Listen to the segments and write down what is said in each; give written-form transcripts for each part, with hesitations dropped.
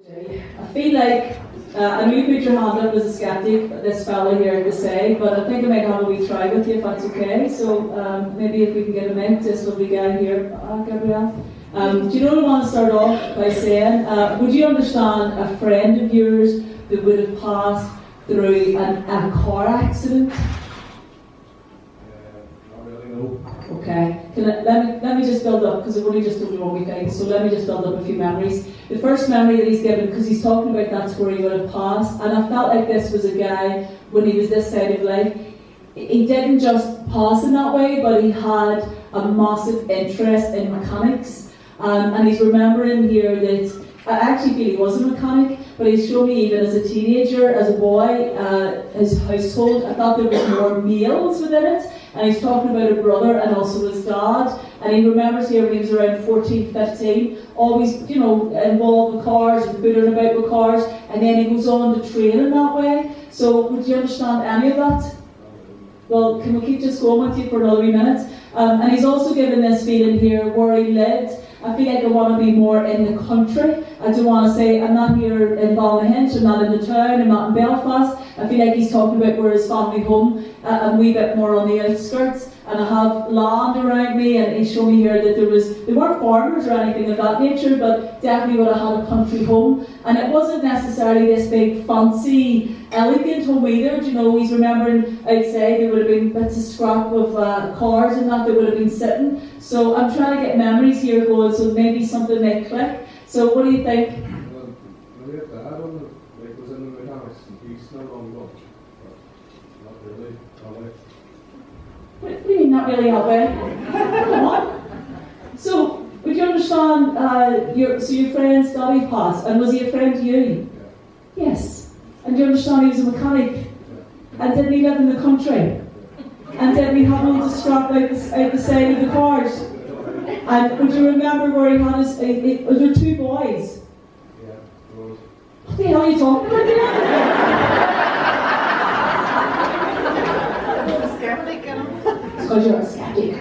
I feel like, I know you put your hand up as a skeptic, this fella here to say, but I think I might have a wee try with you if that's okay. So maybe if we can get a mic, this lovely guy here, Gabrielle. Do you know what I want to start off by saying? Would you understand a friend of yours that would have passed through a car accident? Not really, no. Okay, let me just build up, because I've only just told you one wee thing, so let me just build up a few memories. The first memory that he's given, because he's talking about that's where he would have passed, and I felt like this was a guy, when he was this side of life, he didn't just pass in that way, but he had a massive interest in mechanics, and he's remembering here that, I actually feel he was a mechanic, but he's shown me even as a teenager, as a boy, his household, I thought there was more males within it, and he's talking about a brother and also his dad, and he remembers here when he was around 14, 15, always, involved with cars and fooling about with cars, and then he goes on to train in that way. So, would you understand any of that? Well, can we keep just going with you for another wee minute? And he's also given this feeling here where he lived. I feel like I want to be more in the country. I do want to say, I'm not here in Ballyhinch, I'm not in the town, I'm not in Belfast. I feel like he's talking about where his family home, a wee bit more on the outskirts. And I have land around me, and he's showing me here that they weren't farmers or anything of that nature, but definitely would have had a country home. And it wasn't necessarily this big, fancy, elegant home either. He's remembering outside there would have been bits of scrap of cars and that would have been sitting. So I'm trying to get memories here going, so maybe something might click. So what do you think? Well, maybe if Dad was in the mechanics, he's not long gone. Not really, probably. What do you mean, not really that way? Come on. So, would you understand, your friend's daddy passed, and was he a friend to you? Yeah. Yes. And do you understand he was a mechanic? Yeah. And didn't he live in the country? Yeah. And didn't he have loads of scrap out the side of the cars? And would you remember where he had was there two boys? Yeah, there was. What the hell are you talking about here? Because you're a skeptic.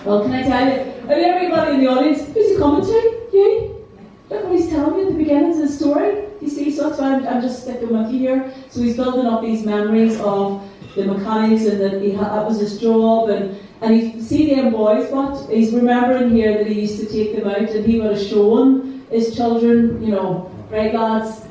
Well, can I tell you, everybody in the audience, who's he coming to? You? Look what he's telling you at the beginning of the story. You see, so that's why I'm just sticking with you here. So he's building up these memories of the mechanics, and that that was his job, and you see them boys, but he's remembering here that he used to take them out, and he would have shown his children, right lads,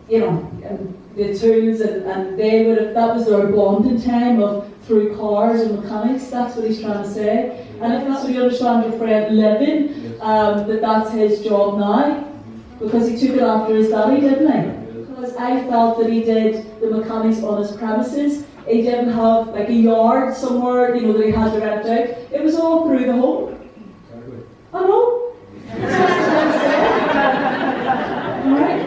the tools, and they would have, that was their bonding time of through cars and mechanics. That's what he's trying to say. And if that's what you understand your friend living, that's his job now, because he took it after his daddy, didn't he? Because I felt that he did the mechanics on his premises. He didn't have like a yard somewhere, that he had to rent out. It was all through the home. Exactly. I know. That's what I'm trying to say. Alright?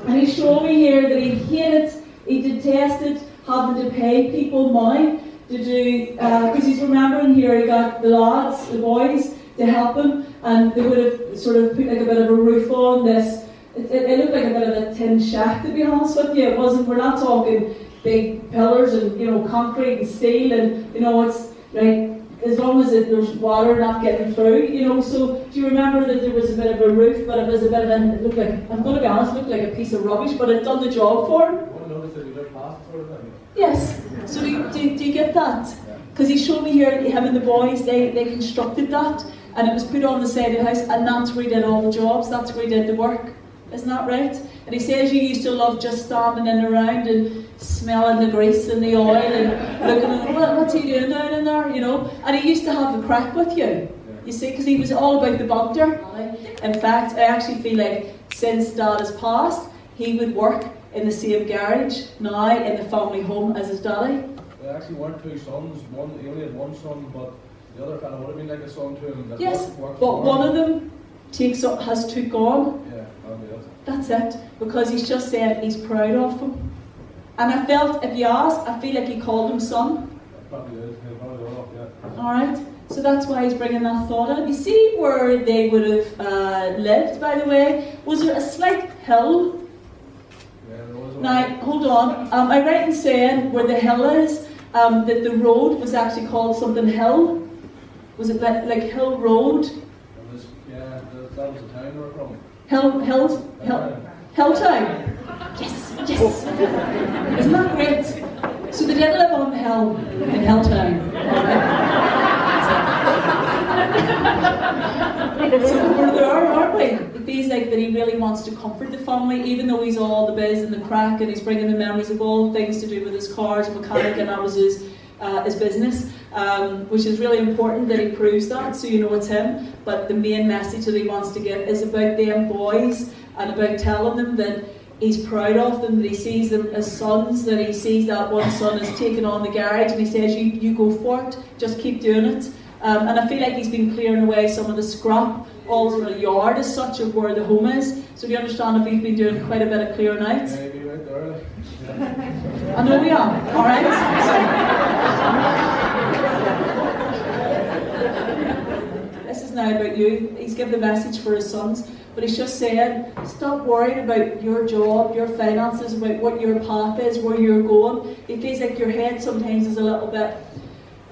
And he's showing me here that he hated, he detested having to pay people money to do, because he's remembering here he got the lads, the boys, to help him, and they would have sort of put like a bit of a roof on this. It looked like a bit of a tin shack, to be honest with you. We're not talking big pillars and concrete and steel, and it's like as long as there's water not getting through, so do you remember that there was a bit of a roof, but it was a bit of it looked like, I'm going to be honest, it looked like a piece of rubbish, but it done the job for him. I noticed that you looked past for it. Yes. So do you get that? Because he showed me here, him and the boys, they constructed that, and it was put on the side of the house, and that's where he did all the jobs, that's where he did the work. Isn't that right? And he says you used to love just standing in around and smelling the grease and the oil and looking at what's he doing down in there, And he used to have a crack with you, you see, because he was all about the banter. In fact, I actually feel like since Dad has passed, he would work in the same garage now in the family home as his daddy. There actually weren't two sons. He only had one son, but the other fellow would have been like a son to him. That yes, worked but one of them has took on. Yeah, that'd be it. That's it, because he's just saying he's proud of him. And I felt, if you ask, I feel like he called him son. Probably is. He'll probably off, yeah. Alright, so that's why he's bringing that thought in. You see where they would have lived, by the way? Was there a slight hill? Yeah, there was. Now, hold on. Am I right in saying where the hill is, that the road was actually called something Hill? Was it like Hill Road? Yeah, that was the town they were from. Hilltown. Yes. Isn't that great? So they did live on the hill in Hilltown. So we're there, aren't we? It feels like that he really wants to comfort the family, even though he's all the biz and the crack, and he's bringing the memories of all things to do with his cars, mechanic, and that was his business, which is really important that he proves that, so you know it's him. But the main message that he wants to give is about them boys and about telling them that he's proud of them, that he sees them as sons, that he sees that one son has taken on the garage, and he says, you go for it, just keep doing it. And I feel like he's been clearing away some of the scrap all over the yard as such of where the home is. So do you understand if he's been doing quite a bit of clearing out? Yeah, you'd be right early. I know we are, alright? This is now about you. He's given the message for his sons, but he's just saying, stop worrying about your job, your finances, about what your path is, where you're going. It feels like your head sometimes is a little bit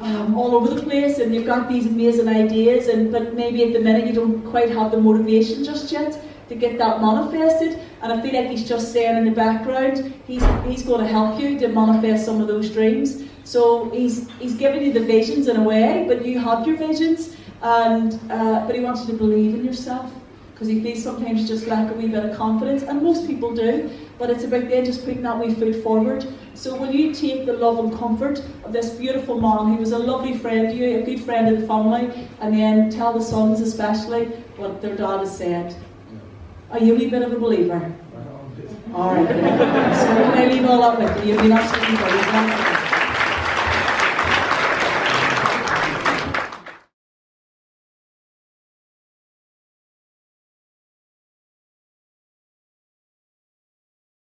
all over the place, and you've got these amazing ideas, but maybe at the minute you don't quite have the motivation just yet to get that manifested. And I feel like he's just saying in the background, he's going to help you to manifest some of those dreams. So he's giving you the visions in a way, but you have your visions, and but he wants you to believe in yourself, because he feels sometimes you just lack a wee bit of confidence, and most people do, but it's about then just putting that wee foot forward. So will you take the love and comfort of this beautiful man who was a lovely friend to you, a good friend of the family, and then tell the sons especially what their dad has said? Are you a wee bit of a believer? Alright. So can I leave all that with you? You've been absolutely brilliant.